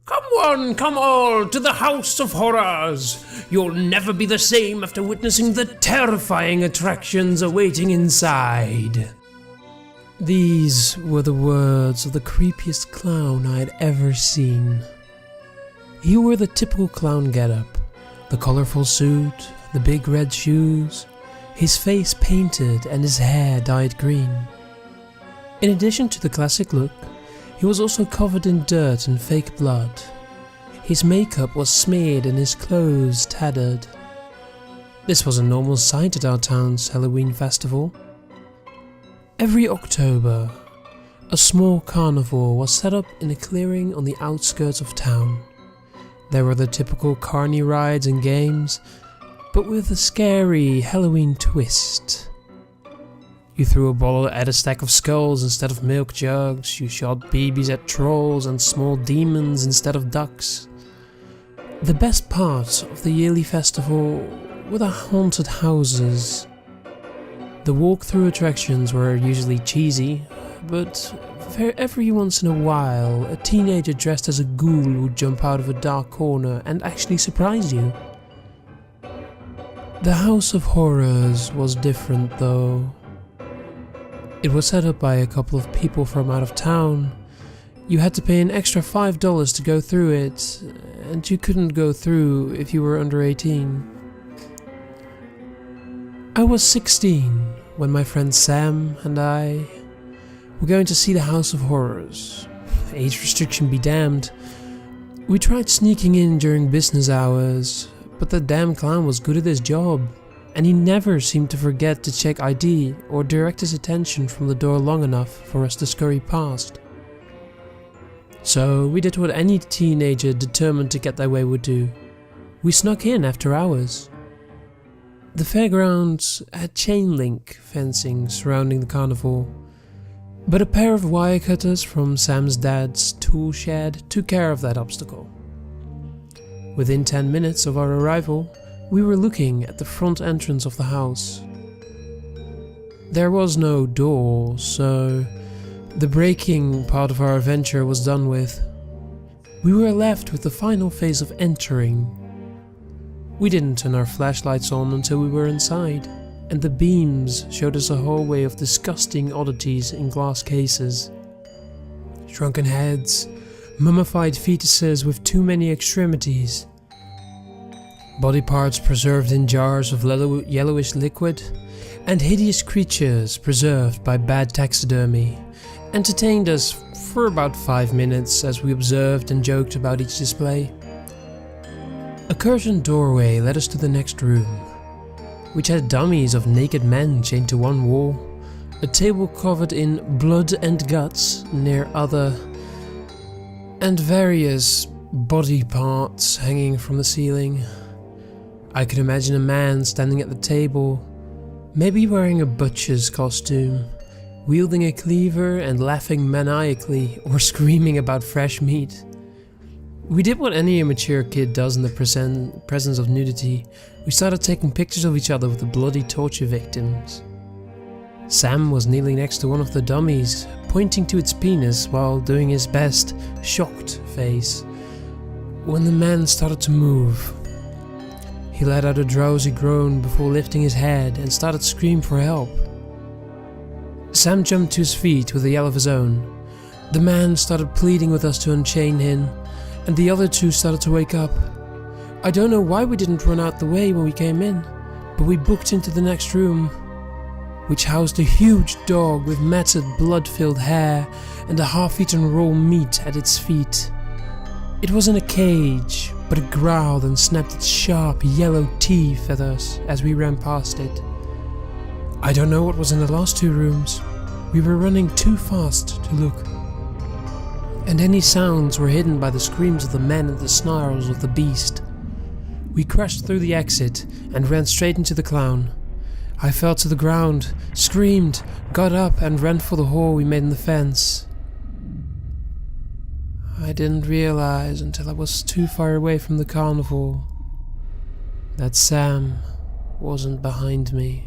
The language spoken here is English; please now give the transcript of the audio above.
Come one, come all, to the House of Horrors! You'll never be the same after witnessing the terrifying attractions awaiting inside. These were the words of the creepiest clown I had ever seen. He wore the typical clown getup, the colorful suit, the big red shoes, his face painted and his hair dyed green. In addition to the classic look, he was also covered in dirt and fake blood. His makeup was smeared and his clothes tattered. This was a normal sight at our town's Halloween festival. Every October, a small carnival was set up in a clearing on the outskirts of town. There were the typical carny rides and games, but with a scary Halloween twist. You threw a bottle at a stack of skulls instead of milk jugs, you shot BBs at trolls and small demons instead of ducks. The best part of the yearly festival were the haunted houses. The walk-through attractions were usually cheesy, but every once in a while a teenager dressed as a ghoul would jump out of a dark corner and actually surprise you. The House of Horrors was different though. It was set up by a couple of people from out of town. You had to pay an extra $5 to go through it, and you couldn't go through if you were under 18. I was 16 when my friend Sam and I were going to see the House of Horrors. Age restriction be damned. We tried sneaking in during business hours, but the damn clown was good at his job, and he never seemed to forget to check ID or direct his attention from the door long enough for us to scurry past. So we did what any teenager determined to get their way would do. We snuck in after hours. The fairgrounds had chain link fencing surrounding the carnival, but a pair of wire cutters from Sam's dad's tool shed took care of that obstacle. Within 10 minutes of our arrival, we were looking at the front entrance of the house. There was no door, so the breaking part of our adventure was done with. We were left with the final phase of entering. We didn't turn our flashlights on until we were inside, and the beams showed us a hallway of disgusting oddities in glass cases. Shrunken heads, mummified fetuses with too many extremities, body parts preserved in jars of yellowish liquid, and hideous creatures preserved by bad taxidermy, entertained us for about 5 minutes as we observed and joked about each display. A curtained doorway led us to the next room, which had dummies of naked men chained to one wall, a table covered in blood and guts near other, and various body parts hanging from the ceiling. I could imagine a man standing at the table, maybe wearing a butcher's costume, wielding a cleaver and laughing maniacally or screaming about fresh meat. We did what any immature kid does in the presence of nudity. We started taking pictures of each other with the bloody torture victims. Sam was kneeling next to one of the dummies, pointing to its penis while doing his best shocked face. When the man started to move, he let out a drowsy groan before lifting his head and started to scream for help. Sam jumped to his feet with a yell of his own. The man started pleading with us to unchain him, and the other two started to wake up. I don't know why we didn't run out the way when we came in, but we booked into the next room, which housed a huge dog with matted blood-filled hair and a half-eaten raw meat at its feet. It was in a cage, but it growled and snapped its sharp yellow teeth at us as we ran past it. I don't know what was in the last 2 rooms. We were running too fast to look, and any sounds were hidden by the screams of the men and the snarls of the beast. We crashed through the exit and ran straight into the clown. I fell to the ground, screamed, got up and ran for the hole we made in the fence. I didn't realize until I was too far away from the carnival that Sam wasn't behind me.